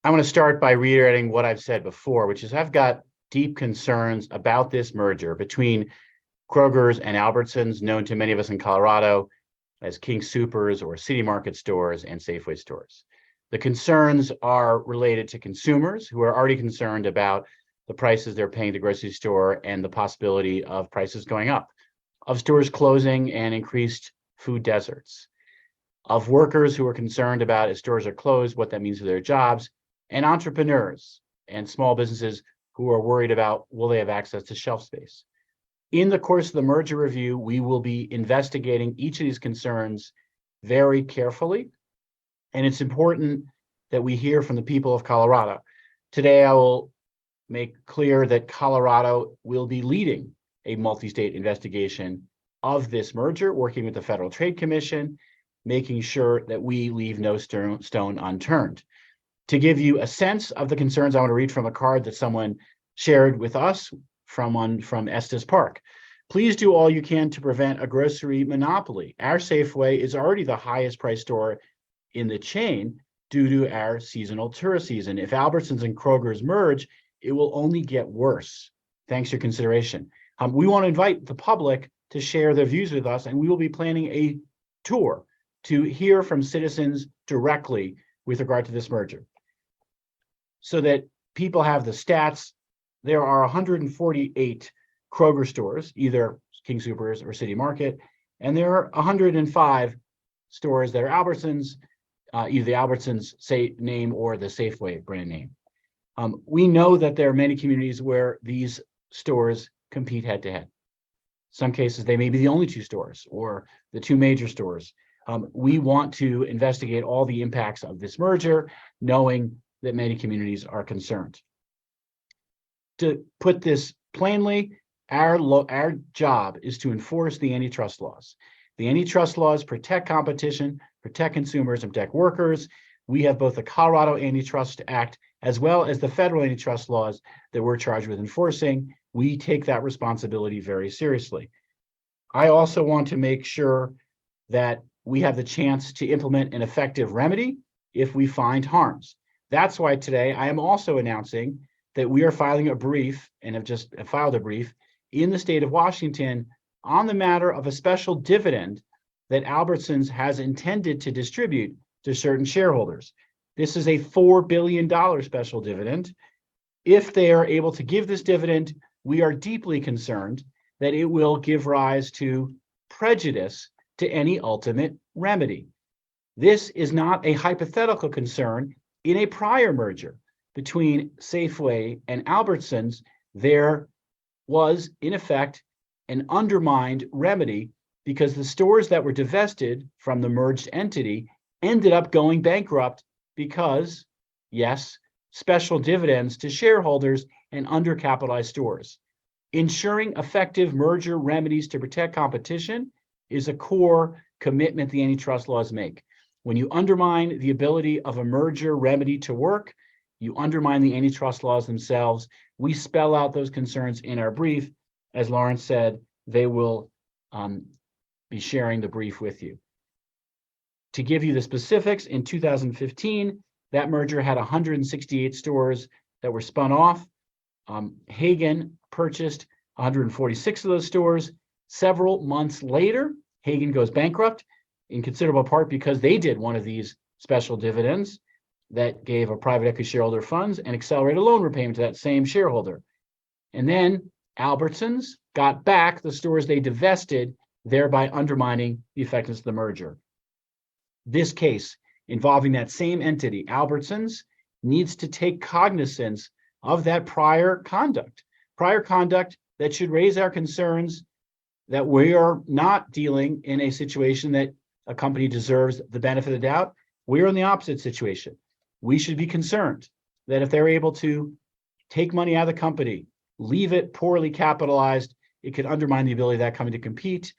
I want to start by reiterating what I've said before, which is I've got deep concerns about this merger between Kroger's and Albertsons, known to many of us in Colorado as King Soopers or City Market stores and Safeway stores. The concerns are related to consumers who are already concerned about the prices they're paying at the grocery store and the possibility of prices going up, of stores closing and increased food deserts, of workers who are concerned about if stores are closed, what that means for their jobs, and entrepreneurs and small businesses who are worried about will they have access to shelf space. In the course of the merger review, we will be investigating each of these concerns very carefully. And it's important that we hear from the people of Colorado. Today, I will make clear that Colorado will be leading a multi-state investigation of this merger, working with the Federal Trade Commission, making sure that we leave no stone unturned. To give you a sense of the concerns, I want to read from a card that someone shared with us from Estes Park. Please do all you can to prevent a grocery monopoly. Our Safeway is already the highest priced store in the chain due to our seasonal tourist season. If Albertsons and Kroger's merge, it will only get worse. Thanks for your consideration. We want to invite the public to share their views with us, and we will be planning a tour to hear from citizens directly with regard to this merger, so that people have the stats. There are 148 Kroger stores, either King Soopers or City Market, and there are 105 stores that are Albertsons, either the Albertsons name or the Safeway brand name. We know that there are many communities where these stores compete head to head. Some cases, they may be the only two stores or the two major stores. We want to investigate all the impacts of this merger, knowing that many communities are concerned. To put this plainly, our job is to enforce the antitrust laws. The antitrust laws protect competition, protect consumers, and protect workers. We have both the Colorado Antitrust Act as well as the federal antitrust laws that we're charged with enforcing. We take that responsibility very seriously. I also want to make sure that we have the chance to implement an effective remedy if we find harms. That's why today I am also announcing that we are filing a brief, and have just filed a brief in the state of Washington on the matter of a special dividend that Albertsons has intended to distribute to certain shareholders. This is a $4 billion special dividend. If they are able to give this dividend, we are deeply concerned that it will give rise to prejudice to any ultimate remedy. This is not a hypothetical concern. In a prior merger between Safeway and Albertsons, there was, in effect, an undermined remedy because the stores that were divested from the merged entity ended up going bankrupt because, yes, special dividends to shareholders and undercapitalized stores. Ensuring effective merger remedies to protect competition is a core commitment the antitrust laws make. When you undermine the ability of a merger remedy to work, you undermine the antitrust laws themselves. We spell out those concerns in our brief. As Lawrence said, they will be sharing the brief with you. To give you the specifics, in 2015, that merger had 168 stores that were spun off. Hagen purchased 146 of those stores. Several months later, Hagen goes bankrupt, in considerable part because they did one of these special dividends that gave a private equity shareholder funds and accelerated loan repayment to that same shareholder. And then Albertsons got back the stores they divested, thereby undermining the effectiveness of the merger. This case involving that same entity, Albertsons, needs to take cognizance of that prior conduct that should raise our concerns that we are not dealing in a situation that a company deserves the benefit of the doubt. We're in the opposite situation. We should be concerned that if they're able to take money out of the company, leave it poorly capitalized, it could undermine the ability of that company to compete,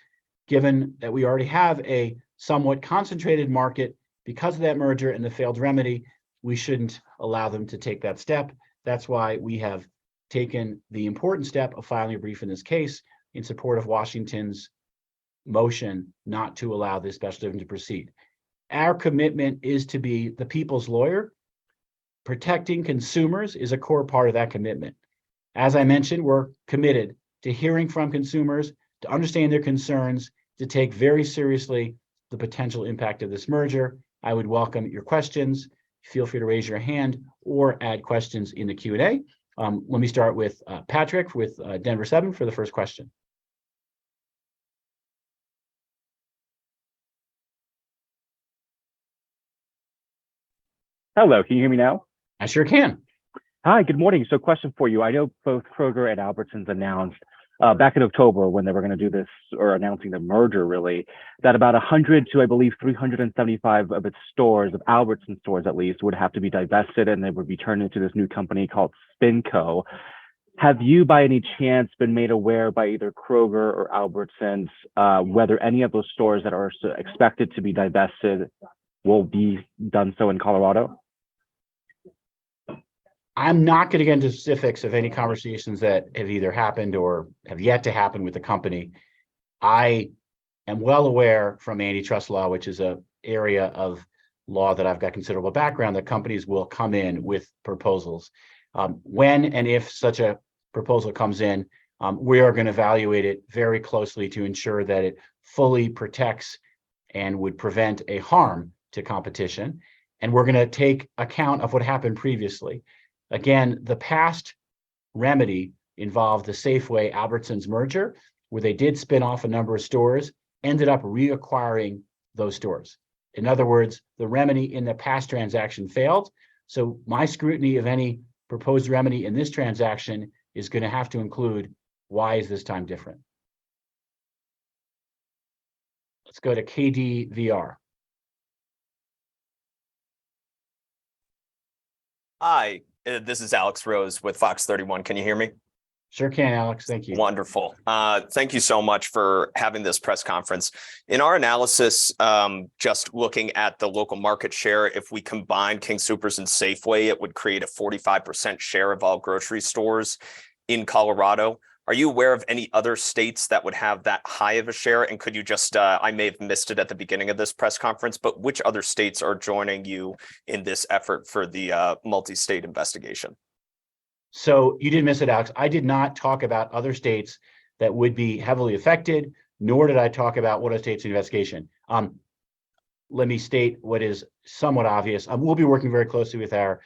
given that we already have a somewhat concentrated market because of that merger and the failed remedy. We shouldn't allow them to take that step. That's why we have taken the important step of filing a brief in this case in support of Washington's motion not to allow this special dividend to proceed. Our commitment is to be the people's lawyer. protecting consumers is a core part of that commitment. As I mentioned, we're committed to hearing from consumers, to understand their concerns, to take very seriously the potential impact of this merger. I would welcome your questions. Feel free to raise your hand or add questions in the Q&A. Let me start with Patrick with Denver 7 for the first question. Hello, can you hear me now? I sure can. Hi, good morning. So question for you. I know both Kroger and Albertsons announced back in October when they were going to do this, or announcing the merger really, that about 100 to, I believe, 375 of its stores, of Albertsons stores at least, would have to be divested and they would be turned into this new company called SpinCo. Have you by any chance been made aware by either Kroger or Albertsons whether any of those stores that are expected to be divested will be done so in Colorado? I'm not going to get into specifics of any conversations that have either happened or have yet to happen with the company. I am well aware from antitrust law, which is an area of law that I've got considerable background, that companies will come in with proposals. When and if such a proposal comes in, we are going to evaluate it very closely to ensure that it fully protects and would prevent a harm to competition. And we're going to take account of what happened previously. Again, the past remedy involved the Safeway Albertsons merger, where they did spin off a number of stores, ended up reacquiring those stores. In other words, the remedy in the past transaction failed. So my scrutiny of any proposed remedy in this transaction is going to have to include, why is this time different? Let's go to KDVR. Hi, this is Alex Rose with Fox 31. Can you hear me? Sure can, Alex. Thank you. Wonderful. Thank you so much for having this press conference. In our analysis, just looking at the local market share, if we combine King Soopers and Safeway, it would create a 45% share of all grocery stores in Colorado. Are you aware of any other states that would have that high of a share? And could you just, I may have missed it at the beginning of this press conference, but which other states are joining you in this effort for the multi-state investigation? So you didn't miss it, Alex. I did not talk about other states that would be heavily affected, nor did I talk about what other states in investigation. Let me state what is somewhat obvious. We'll be working very closely with our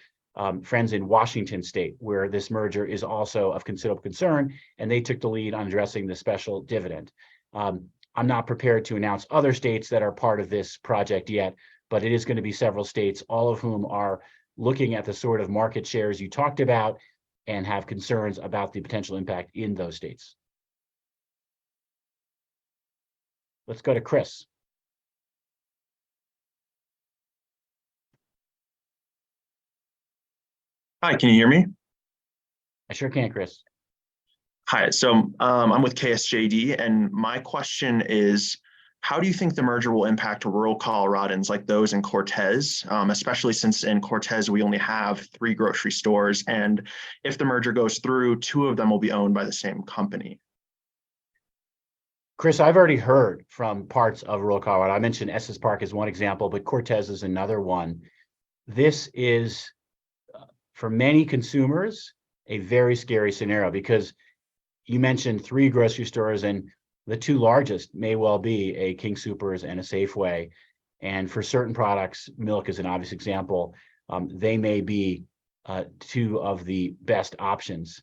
friends in Washington state, where this merger is also of considerable concern, and they took the lead on addressing the special dividend. I'm not prepared to announce other states that are part of this project yet, but it is going to be several states, all of whom are looking at the sort of market shares you talked about and have concerns about the potential impact in those states. Let's go to Chris. Hi, can you hear me? I sure can, Chris. Hi, so I'm with KSJD, and my question is, how do you think the merger will impact rural Coloradans like those in Cortez, especially since in Cortez we only have 3 grocery stores, and if the merger goes through, 2 of them will be owned by the same company? Chris, I've already heard from parts of rural Colorado. I mentioned Estes Park as one example, but Cortez is another one. This is, for many consumers, a very scary scenario, because you mentioned 3 grocery stores, and the 2 largest may well be a King Soopers and a Safeway. And for certain products, milk is an obvious example, they may be 2 of the best options.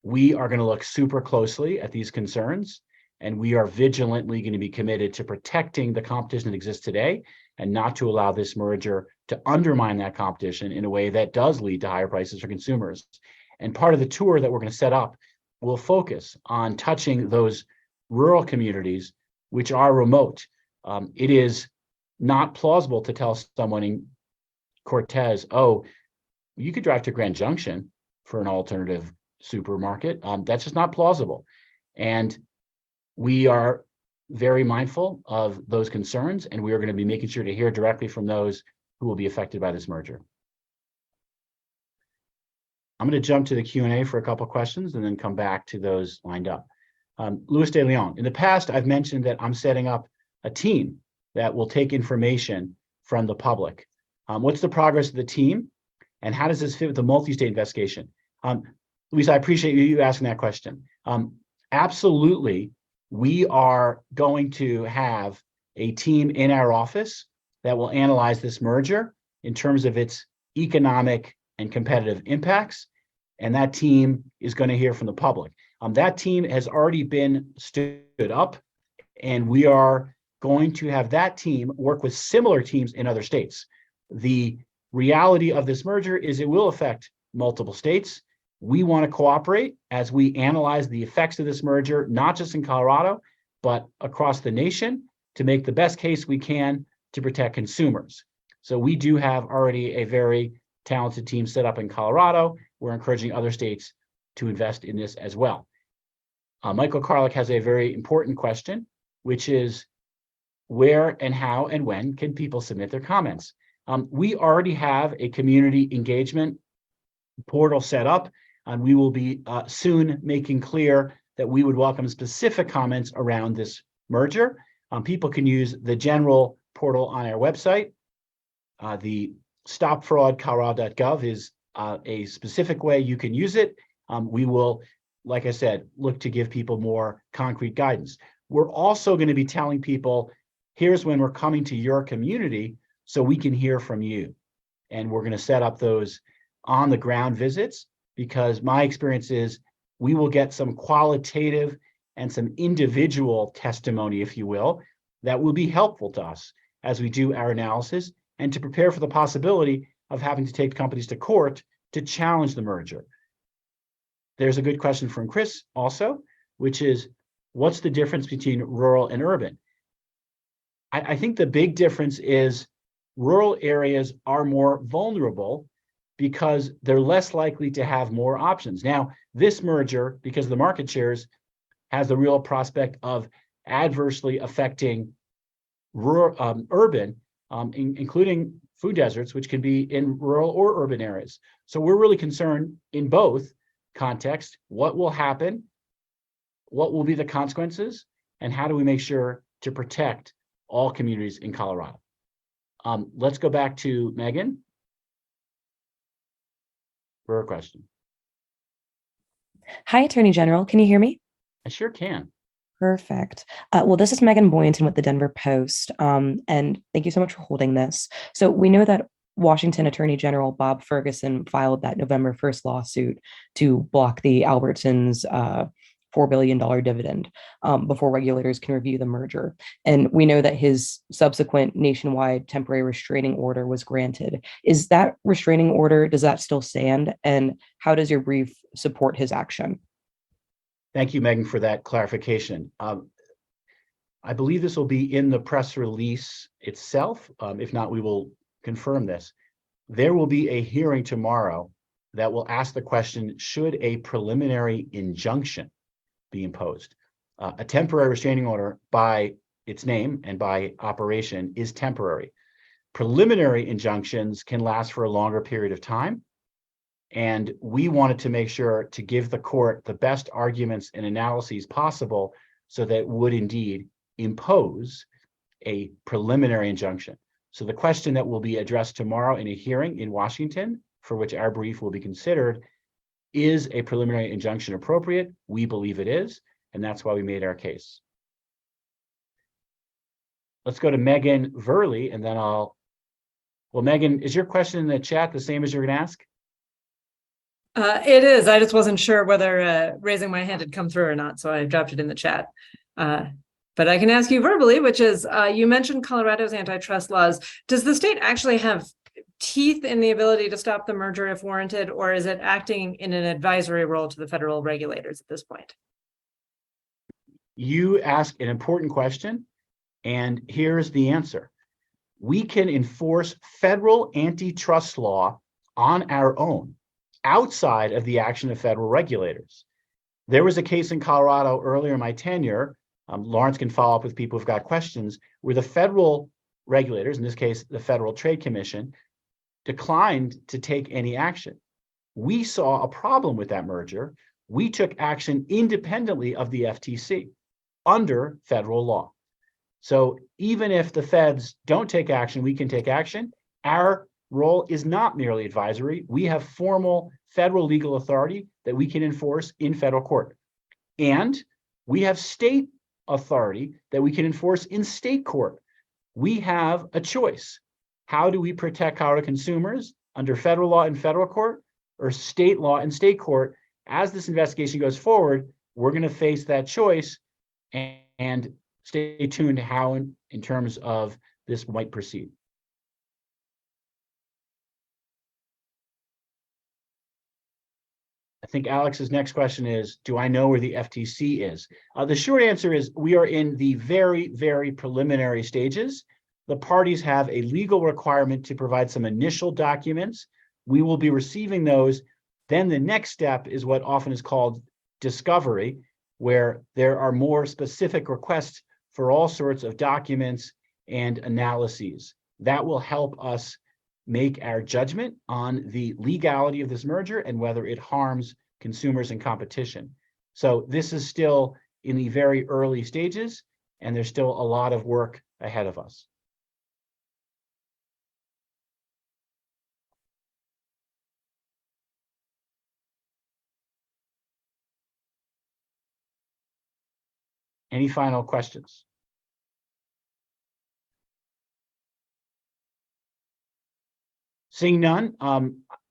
We are going to look super closely at these concerns, and we are vigilantly going to be committed to protecting the competition that exists today and not to allow this merger to undermine that competition in a way that does lead to higher prices for consumers. And part of the tour that we're going to set up will focus on touching those rural communities which are remote. It is not plausible to tell someone in Cortez, oh, you could drive to Grand Junction for an alternative supermarket. That's just not plausible. And we are very mindful of those concerns, and we are going to be making sure to hear directly from those who will be affected by this merger. I'm going to jump to the Q&A for a couple of questions and then come back to those lined up. Louis De Leon, in the past, I've mentioned that I'm setting up a team that will take information from the public. What's the progress of the team? And how does this fit with the multi-state investigation? Luisa, I appreciate you asking that question. Absolutely, we are going to have a team in our office that will analyze this merger in terms of its economic and competitive impacts. And that team is going to hear from the public. That team has already been stood up, and we are going to have that team work with similar teams in other states. The reality of this merger is it will affect multiple states. We want to cooperate as we analyze the effects of this merger, not just in Colorado, but across the nation, to make the best case we can to protect consumers. So we do have already a very talented team set up in Colorado. We're encouraging other states to invest in this as well. Michael Karlik has a very important question, which is where and how and when can people submit their comments? We already have a community engagement portal set up, and we will be soon making clear that we would welcome specific comments around this merger. People can use the general portal on our website. The stopfraudcolorado.gov is a specific way you can use it. We will, like I said, look to give people more concrete guidance. We're also going to be telling people, here's when we're coming to your community so we can hear from you. And we're going to set up those on the ground visits, because my experience is we will get some qualitative and some individual testimony, if you will, that will be helpful to us as we do our analysis and to prepare for the possibility of having to take companies to court to challenge the merger. There's a good question from Chris also, which is, what's the difference between rural and urban? I think the big difference is rural areas are more vulnerable because they're less likely to have more options. Now, this merger, because of the market shares, has the real prospect of adversely affecting rural, urban, including food deserts, which can be in rural or urban areas. So we're really concerned in both contexts, what will happen, what will be the consequences, and how do we make sure to protect all communities in Colorado. Let's go back to Megan for a question. Hi, Attorney General. Can you hear me? I sure can. Perfect. Well, this is Megan Boynton with the Denver Post, and thank you so much for holding this. So we know that Washington Attorney General Bob Ferguson filed that November 1st lawsuit to block the Albertsons $4 billion dividend before regulators can review the merger. And we know that his subsequent nationwide temporary restraining order was granted. Is that restraining order, does that still stand? And how does your brief support his action? Thank you, Megan, for that clarification. I believe this will be in the press release itself. If not, we will confirm this. There will be a hearing tomorrow that will ask the question, should a preliminary injunction be imposed? A temporary restraining order by its name and by operation is temporary. Preliminary injunctions can last for a longer period of time. And we wanted to make sure to give the court the best arguments and analyses possible so that it would indeed impose a preliminary injunction. So the question that will be addressed tomorrow in a hearing in Washington, for which our brief will be considered, is a preliminary injunction appropriate? We believe it is, and that's why we made our case. Let's go to Megan Verley, and then well, Megan, is your question in the chat the same as you're going to ask? It is. I just wasn't sure whether raising my hand had come through or not, so I dropped it in the chat. But I can ask you verbally, which is, you mentioned Colorado's antitrust laws. Does the state actually have teeth in the ability to stop the merger if warranted, or is it acting in an advisory role to the federal regulators at this point? You ask an important question, and here's the answer. We can enforce federal antitrust law on our own, outside of the action of federal regulators. There was a case in Colorado earlier in my tenure, Lawrence can follow up with people who've got questions, where the federal regulators, in this case, the Federal Trade Commission, declined to take any action. We saw a problem with that merger. We took action independently of the FTC under federal law. So even if the feds don't take action, we can take action. Our role is not merely advisory. We have formal federal legal authority that we can enforce in federal court. And we have state authority that we can enforce in state court. We have a choice. How do we protect Colorado consumers under federal law in federal court or state law in state court? As this investigation goes forward, we're going to face that choice, and stay tuned to how in terms of this might proceed. I think Alex's next question is, do I know where the FTC is? The short answer is we are in the very, very preliminary stages. The parties have a legal requirement to provide some initial documents. We will be receiving those. Then the next step is what often is called discovery, where there are more specific requests for all sorts of documents and analyses. That will help us make our judgment on the legality of this merger and whether it harms consumers and competition. So this is still in the very early stages, and there's still a lot of work ahead of us. Any final questions? Seeing none,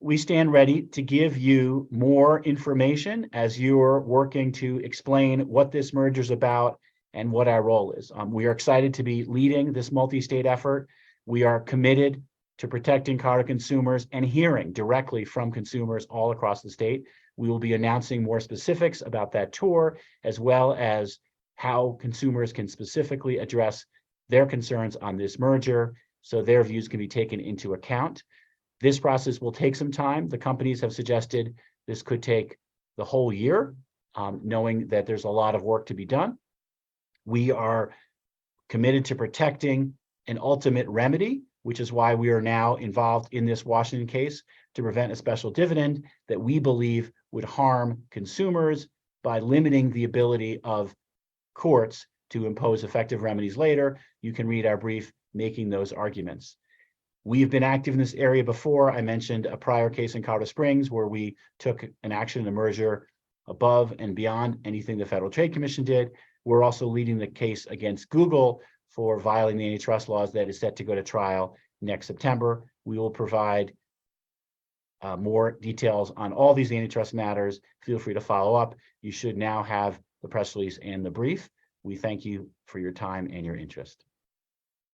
we stand ready to give you more information as you're working to explain what this merger is about and what our role is. We are excited to be leading this multi-state effort. We are committed to protecting Colorado consumers and hearing directly from consumers all across the state. We will be announcing more specifics about that tour, as well as how consumers can specifically address their concerns on this merger so their views can be taken into account. This process will take some time. The companies have suggested this could take the whole year, knowing that there's a lot of work to be done. We are committed to protecting an ultimate remedy, which is why we are now involved in this Washington case to prevent a special dividend that we believe would harm consumers by limiting the ability of courts to impose effective remedies later. You can read our brief making those arguments. We've been active in this area before. I mentioned a prior case in Colorado Springs where we took an action in a merger above and beyond anything the Federal Trade Commission did. We're also leading the case against Google for violating the antitrust laws that is set to go to trial next September. We will provide more details on all these antitrust matters. Feel free to follow up. You should now have the press release and the brief. We thank you for your time and your interest.